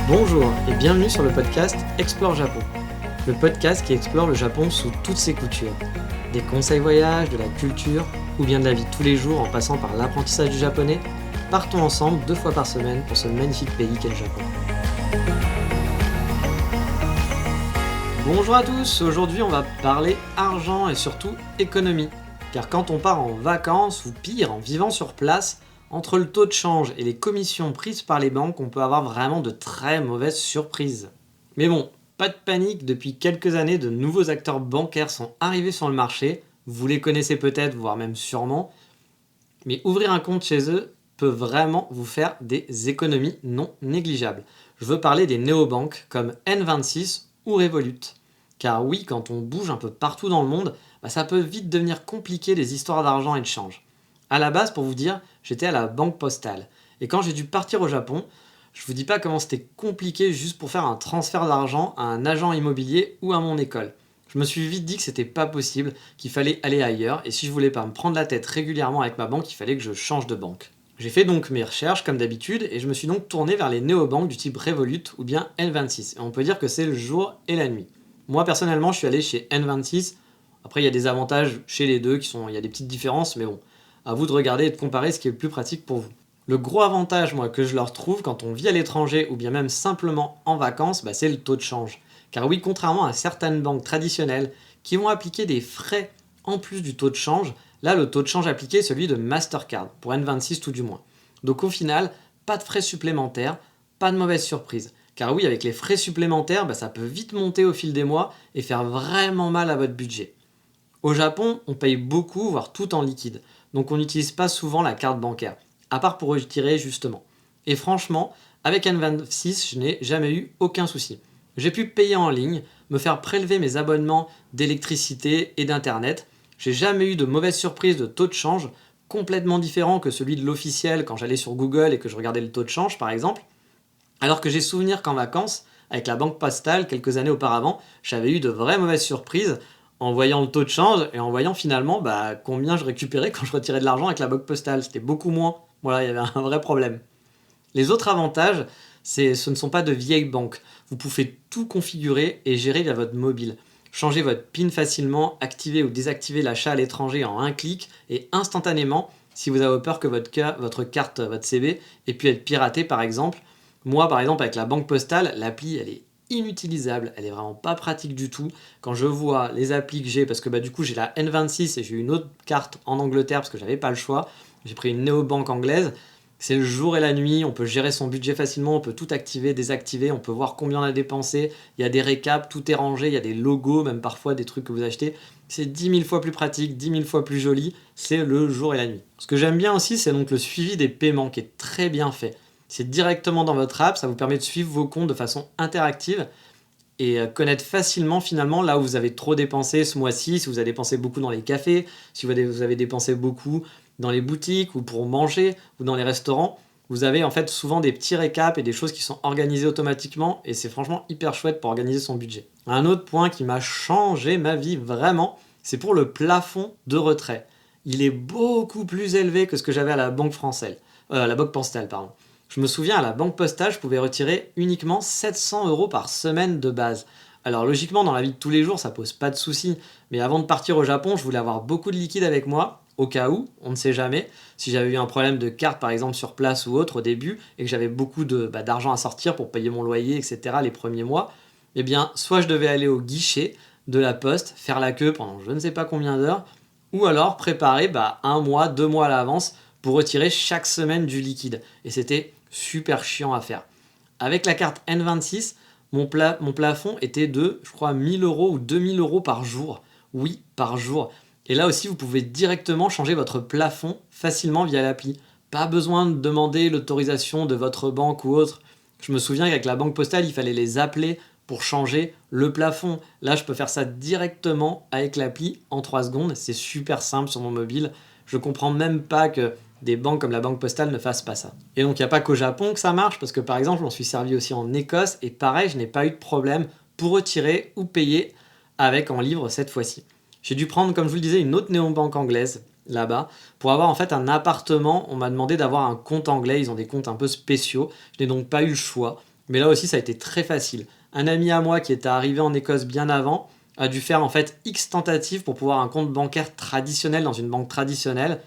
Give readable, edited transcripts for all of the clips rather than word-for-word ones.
Bonjour et bienvenue sur le podcast Explore Japon, le podcast qui explore le Japon sous toutes ses coutures. Des conseils voyages, de la culture ou bien de la vie de tous les jours en passant par l'apprentissage du japonais, partons ensemble 2 fois par semaine pour ce magnifique pays qu'est le Japon. Bonjour à tous, aujourd'hui on va parler argent et surtout économie. Car quand on part en vacances ou pire en vivant sur place, entre le taux de change et les commissions prises par les banques, on peut avoir vraiment de très mauvaises surprises. Mais bon, pas de panique, depuis quelques années, de nouveaux acteurs bancaires sont arrivés sur le marché. Vous les connaissez peut-être, voire même sûrement. Mais ouvrir un compte chez eux peut vraiment vous faire des économies non négligeables. Je veux parler des néobanques comme N26 ou Revolut. Car oui, quand on bouge un peu partout dans le monde, ça peut vite devenir compliqué les histoires d'argent et de change. À la base, pour vous dire, j'étais à la banque postale. Et quand j'ai dû partir au Japon, je vous dis pas comment c'était compliqué juste pour faire un transfert d'argent à un agent immobilier ou à mon école. Je me suis vite dit que c'était pas possible, qu'il fallait aller ailleurs, et si je voulais pas me prendre la tête régulièrement avec ma banque, il fallait que je change de banque. J'ai fait donc mes recherches comme d'habitude, et je me suis donc tourné vers les néobanques du type Revolut ou bien N26. Et on peut dire que c'est le jour et la nuit. Moi personnellement, je suis allé chez N26. Après, il y a des avantages chez les deux, il y a des petites différences, mais bon. À vous de regarder et de comparer ce qui est le plus pratique pour vous. Le gros avantage que je leur trouve quand on vit à l'étranger ou bien même simplement en vacances, c'est le taux de change. Car oui, contrairement à certaines banques traditionnelles qui vont appliquer des frais en plus du taux de change, là le taux de change appliqué est celui de Mastercard, pour N26 tout du moins. Donc au final, pas de frais supplémentaires, pas de mauvaise surprise. Car oui, avec les frais supplémentaires, ça peut vite monter au fil des mois et faire vraiment mal à votre budget. Au Japon, on paye beaucoup, voire tout en liquide. Donc on n'utilise pas souvent la carte bancaire, à part pour retirer justement. Et franchement, avec N26, je n'ai jamais eu aucun souci. J'ai pu payer en ligne, me faire prélever mes abonnements d'électricité et d'internet. J'ai jamais eu de mauvaise surprise de taux de change, complètement différent que celui de l'officiel quand j'allais sur Google et que je regardais le taux de change par exemple. Alors que j'ai souvenir qu'en vacances, avec la banque postale, quelques années auparavant, j'avais eu de vraies mauvaises surprises en voyant le taux de change et en voyant finalement combien je récupérais quand je retirais de l'argent avec la banque postale. C'était beaucoup moins. Voilà, il y avait un vrai problème. Les autres avantages, ce ne sont pas de vieilles banques. Vous pouvez tout configurer et gérer via votre mobile. Changer votre PIN facilement, activer ou désactiver l'achat à l'étranger en un clic et instantanément si vous avez peur que votre carte, votre CB ait pu être piratée par exemple. Moi par exemple avec la banque postale, l'appli elle est inutilisable, elle est vraiment pas pratique du tout. Quand je vois les applis que j'ai, parce que du coup j'ai la N26 et j'ai une autre carte en Angleterre parce que j'avais pas le choix, j'ai pris une néobanque anglaise, c'est le jour et la nuit, on peut gérer son budget facilement, on peut tout activer, désactiver, on peut voir combien on a dépensé, il y a des récaps, tout est rangé, il y a des logos, même parfois des trucs que vous achetez, c'est 10 000 fois plus pratique, 10 000 fois plus joli, c'est le jour et la nuit. Ce que j'aime bien aussi, c'est donc le suivi des paiements qui est très bien fait. C'est directement dans votre app, ça vous permet de suivre vos comptes de façon interactive et connaître facilement finalement là où vous avez trop dépensé ce mois-ci, si vous avez dépensé beaucoup dans les cafés, si vous avez dépensé beaucoup dans les boutiques ou pour manger ou dans les restaurants. Vous avez en fait souvent des petits récaps et des choses qui sont organisées automatiquement et c'est franchement hyper chouette pour organiser son budget. Un autre point qui m'a changé ma vie vraiment, c'est pour le plafond de retrait. Il est beaucoup plus élevé que ce que j'avais à la banque française, à la banque postale, pardon. Je me souviens, à la banque postale, je pouvais retirer uniquement 700 € par semaine de base. Alors logiquement, dans la vie de tous les jours, ça pose pas de soucis. Mais avant de partir au Japon, je voulais avoir beaucoup de liquide avec moi, au cas où, on ne sait jamais. Si j'avais eu un problème de carte, par exemple, sur place ou autre au début, et que j'avais beaucoup d'argent à sortir pour payer mon loyer, etc., les premiers mois, eh bien, soit je devais aller au guichet de la poste, faire la queue pendant je ne sais pas combien d'heures, ou alors préparer 1 mois, 2 mois à l'avance pour retirer chaque semaine du liquide. Et c'était super chiant à faire. Avec la carte N26, mon plafond était de, je crois, 1 000 € ou 2 000 € par jour. Oui, par jour. Et là aussi, vous pouvez directement changer votre plafond facilement via l'appli. Pas besoin de demander l'autorisation de votre banque ou autre. Je me souviens qu'avec la banque postale, il fallait les appeler pour changer le plafond. Là, je peux faire ça directement avec l'appli en 3 secondes. C'est super simple sur mon mobile. Je comprends même pas que des banques comme la banque postale ne fassent pas ça. Et donc il n'y a pas qu'au Japon que ça marche, parce que par exemple, je m'en suis servi aussi en Écosse, et pareil, je n'ai pas eu de problème pour retirer ou payer avec en livre cette fois-ci. J'ai dû prendre, comme je vous le disais, une autre néobanque anglaise, là-bas, pour avoir en fait un appartement. On m'a demandé d'avoir un compte anglais, ils ont des comptes un peu spéciaux, je n'ai donc pas eu le choix. Mais là aussi, ça a été très facile. Un ami à moi qui était arrivé en Écosse bien avant a dû faire en fait X tentatives pour pouvoir un compte bancaire traditionnel dans une banque traditionnelle.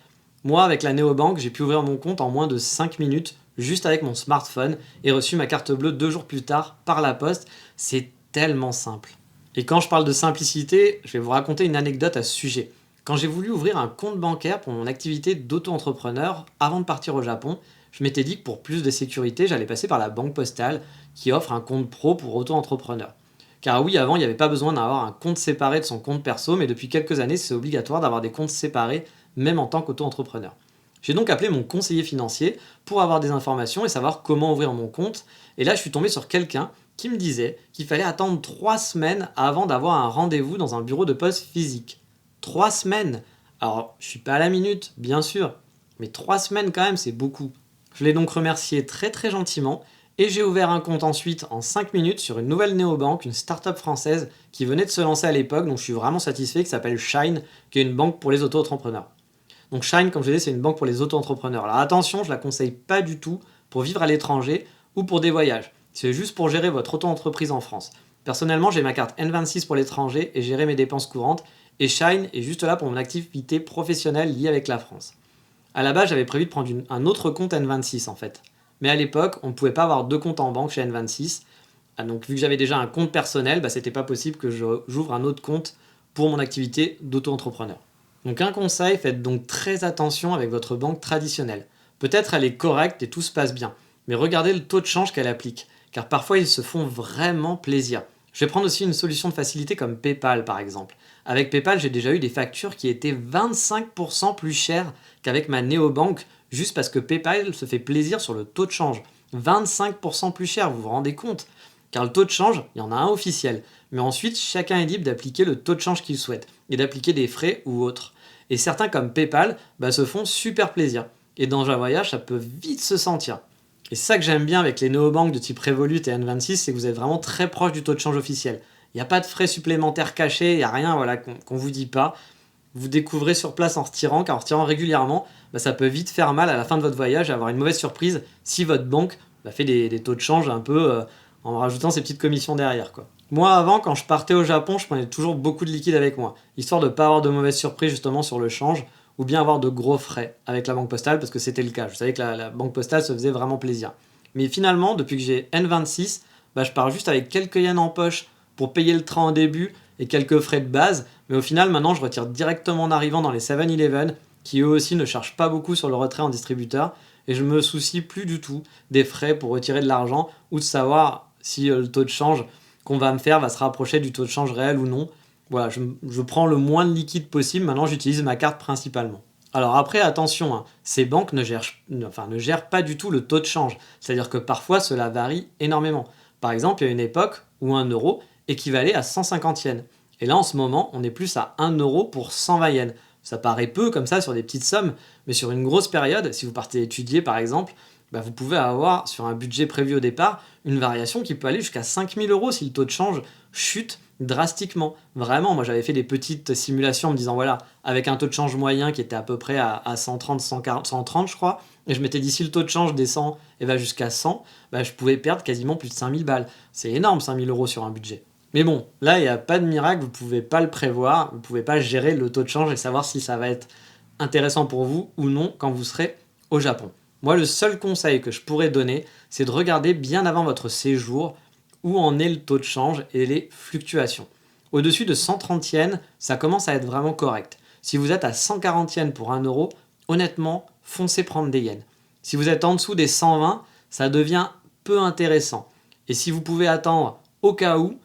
Moi, avec la néobanque, j'ai pu ouvrir mon compte en moins de 5 minutes, juste avec mon smartphone, et reçu ma carte bleue 2 jours plus tard par la poste. C'est tellement simple. Et quand je parle de simplicité, je vais vous raconter une anecdote à ce sujet. Quand j'ai voulu ouvrir un compte bancaire pour mon activité d'auto-entrepreneur avant de partir au Japon, je m'étais dit que pour plus de sécurité, j'allais passer par la banque postale qui offre un compte pro pour auto-entrepreneur. Car oui, avant, il n'y avait pas besoin d'avoir un compte séparé de son compte perso, mais depuis quelques années, c'est obligatoire d'avoir des comptes séparés, même en tant qu'auto-entrepreneur. J'ai donc appelé mon conseiller financier pour avoir des informations et savoir comment ouvrir mon compte. Et là, je suis tombé sur quelqu'un qui me disait qu'il fallait attendre 3 semaines avant d'avoir un rendez-vous dans un bureau de poste physique. 3 semaines. Alors, je suis pas à la minute, bien sûr, mais 3 semaines quand même, c'est beaucoup. Je l'ai donc remercié très très gentiment et j'ai ouvert un compte ensuite en 5 minutes sur une nouvelle néobanque, une start-up française qui venait de se lancer à l'époque, donc je suis vraiment satisfait, qui s'appelle Shine, qui est une banque pour les auto-entrepreneurs. Donc Shine, comme je disais, c'est une banque pour les auto-entrepreneurs. Alors attention, je la conseille pas du tout pour vivre à l'étranger ou pour des voyages. C'est juste pour gérer votre auto-entreprise en France. Personnellement, j'ai ma carte N26 pour l'étranger et gérer mes dépenses courantes, et Shine est juste là pour mon activité professionnelle liée avec la France. À la base, j'avais prévu de prendre un autre compte N26 en fait. Mais à l'époque, on ne pouvait pas avoir 2 comptes en banque chez N26. Ah, donc vu que j'avais déjà un compte personnel, c'était pas possible que j'ouvre un autre compte pour mon activité d'auto-entrepreneur. Donc un conseil, faites donc très attention avec votre banque traditionnelle. Peut-être elle est correcte et tout se passe bien, mais regardez le taux de change qu'elle applique, car parfois ils se font vraiment plaisir. Je vais prendre aussi une solution de facilité comme PayPal par exemple. Avec PayPal, j'ai déjà eu des factures qui étaient 25% plus chères qu'avec ma néobanque, juste parce que PayPal se fait plaisir sur le taux de change. 25% plus cher, vous vous rendez compte? Car le taux de change, il y en a un officiel. Mais ensuite, chacun est libre d'appliquer le taux de change qu'il souhaite et d'appliquer des frais ou autres. Et certains comme PayPal se font super plaisir. Et dans un voyage, ça peut vite se sentir. Et c'est ça que j'aime bien avec les néobanques de type Revolut et N26, c'est que vous êtes vraiment très proche du taux de change officiel. Il n'y a pas de frais supplémentaires cachés, il n'y a rien qu'on ne vous dit pas. Vous découvrez sur place en retirant, car en retirant régulièrement, ça peut vite faire mal à la fin de votre voyage et avoir une mauvaise surprise si votre banque fait des taux de change un peu en rajoutant ces petites commissions derrière, quoi. Moi, avant, quand je partais au Japon, je prenais toujours beaucoup de liquide avec moi, histoire de ne pas avoir de mauvaises surprises justement sur le change, ou bien avoir de gros frais avec la banque postale, parce que c'était le cas. Je savais que la banque postale se faisait vraiment plaisir. Mais finalement, depuis que j'ai N26, je pars juste avec quelques yens en poche pour payer le train au début et quelques frais de base. Mais au final, maintenant, je retire directement en arrivant dans les 7-Eleven, qui eux aussi ne chargent pas beaucoup sur le retrait en distributeur. Et je me soucie plus du tout des frais pour retirer de l'argent ou de savoir si le taux de change qu'on va me faire va se rapprocher du taux de change réel ou non. Voilà, je prends le moins de liquide possible. Maintenant, j'utilise ma carte principalement. Alors après, attention, hein, ces banques ne gèrent pas du tout le taux de change. C'est-à-dire que parfois, cela varie énormément. Par exemple, il y a une époque où 1 euro équivalait à 150 yens. Et là, en ce moment, on est plus à 1 euro pour 120 yens. Ça paraît peu comme ça sur des petites sommes, mais sur une grosse période, si vous partez étudier par exemple, vous pouvez avoir sur un budget prévu au départ une variation qui peut aller jusqu'à 5000 euros si le taux de change chute drastiquement. Vraiment, moi j'avais fait des petites simulations en me disant voilà, avec un taux de change moyen qui était à peu près à 130, 140, 130 je crois, et je m'étais dit si le taux de change descend et va jusqu'à 100, je pouvais perdre quasiment plus de 5000 balles. C'est énorme 5000 euros sur un budget. Mais bon, là il n'y a pas de miracle, vous ne pouvez pas le prévoir, vous ne pouvez pas gérer le taux de change et savoir si ça va être intéressant pour vous ou non quand vous serez au Japon. Moi, le seul conseil que je pourrais donner, c'est de regarder bien avant votre séjour où en est le taux de change et les fluctuations. Au-dessus de 130 yens, ça commence à être vraiment correct. Si vous êtes à 140 yens pour 1 euro, honnêtement, foncez prendre des yens. Si vous êtes en dessous des 120, ça devient peu intéressant. Et si vous pouvez attendre au cas où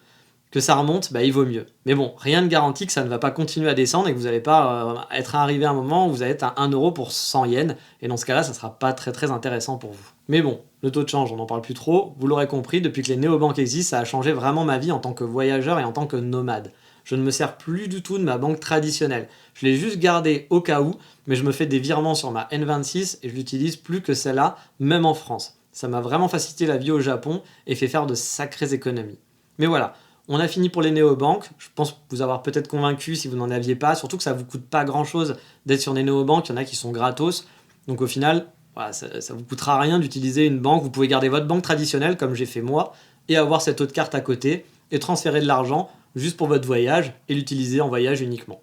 que ça remonte, il vaut mieux. Mais bon, rien ne garantit que ça ne va pas continuer à descendre et que vous n'allez pas être arrivé à un moment où vous allez être à 1 euro pour 100 yens. Et dans ce cas-là, ça ne sera pas très très intéressant pour vous. Mais bon, le taux de change, on n'en parle plus trop. Vous l'aurez compris, depuis que les néobanques existent, ça a changé vraiment ma vie en tant que voyageur et en tant que nomade. Je ne me sers plus du tout de ma banque traditionnelle. Je l'ai juste gardée au cas où, mais je me fais des virements sur ma N26 et je l'utilise plus que celle-là, même en France. Ça m'a vraiment facilité la vie au Japon et fait faire de sacrées économies. Mais voilà. On a fini pour les néobanques. Je pense vous avoir peut-être convaincu si vous n'en aviez pas. Surtout que ça ne vous coûte pas grand-chose d'être sur des néobanques. Il y en a qui sont gratos. Donc au final, Voilà, ça vous coûtera rien d'utiliser une banque. Vous pouvez garder votre banque traditionnelle, comme j'ai fait moi, et avoir cette autre carte à côté, et transférer de l'argent juste pour votre voyage, et l'utiliser en voyage uniquement.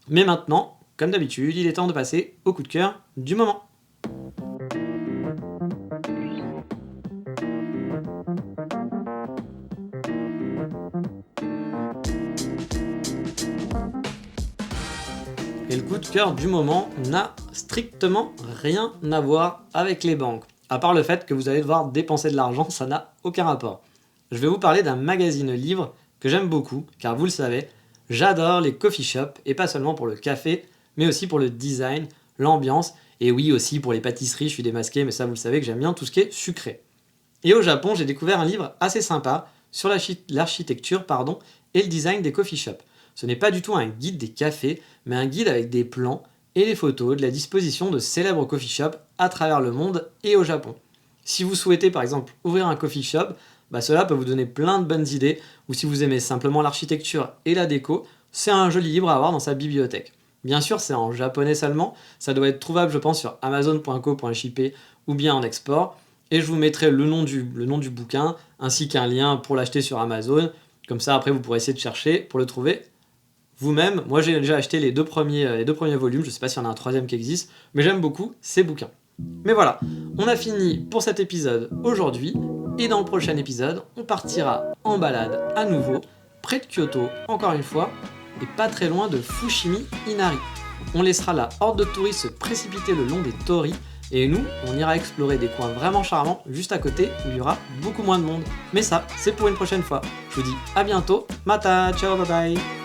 Mais maintenant, comme d'habitude, il est temps de passer au coup de cœur du moment. Et le coup de cœur du moment n'a strictement rien à voir avec les banques. À part le fait que vous allez devoir dépenser de l'argent, ça n'a aucun rapport. Je vais vous parler d'un magazine livre que j'aime beaucoup, car vous le savez, j'adore les coffee shops, et pas seulement pour le café, mais aussi pour le design, l'ambiance, et oui aussi pour les pâtisseries, je suis démasqué, mais ça vous le savez que j'aime bien tout ce qui est sucré. Et au Japon, j'ai découvert un livre assez sympa sur l'architecture et le design des coffee shops. Ce n'est pas du tout un guide des cafés, mais un guide avec des plans et des photos de la disposition de célèbres coffee shops à travers le monde et au Japon. Si vous souhaitez par exemple ouvrir un coffee shop, cela peut vous donner plein de bonnes idées, ou si vous aimez simplement l'architecture et la déco, c'est un joli livre à avoir dans sa bibliothèque. Bien sûr, c'est en japonais seulement, ça doit être trouvable je pense sur amazon.co.jp ou bien en export, et je vous mettrai le nom du bouquin, ainsi qu'un lien pour l'acheter sur Amazon, comme ça après vous pourrez essayer de chercher pour le trouver vous-même. Moi j'ai déjà acheté les deux premiers volumes, je ne sais pas s'il y en a un troisième qui existe, mais j'aime beaucoup ces bouquins. Mais voilà, on a fini pour cet épisode aujourd'hui, et dans le prochain épisode, on partira en balade à nouveau, près de Kyoto, encore une fois, et pas très loin de Fushimi Inari. On laissera la horde de touristes se précipiter le long des torii, et nous, on ira explorer des coins vraiment charmants juste à côté où il y aura beaucoup moins de monde. Mais ça, c'est pour une prochaine fois. Je vous dis à bientôt, mata, ciao, bye bye.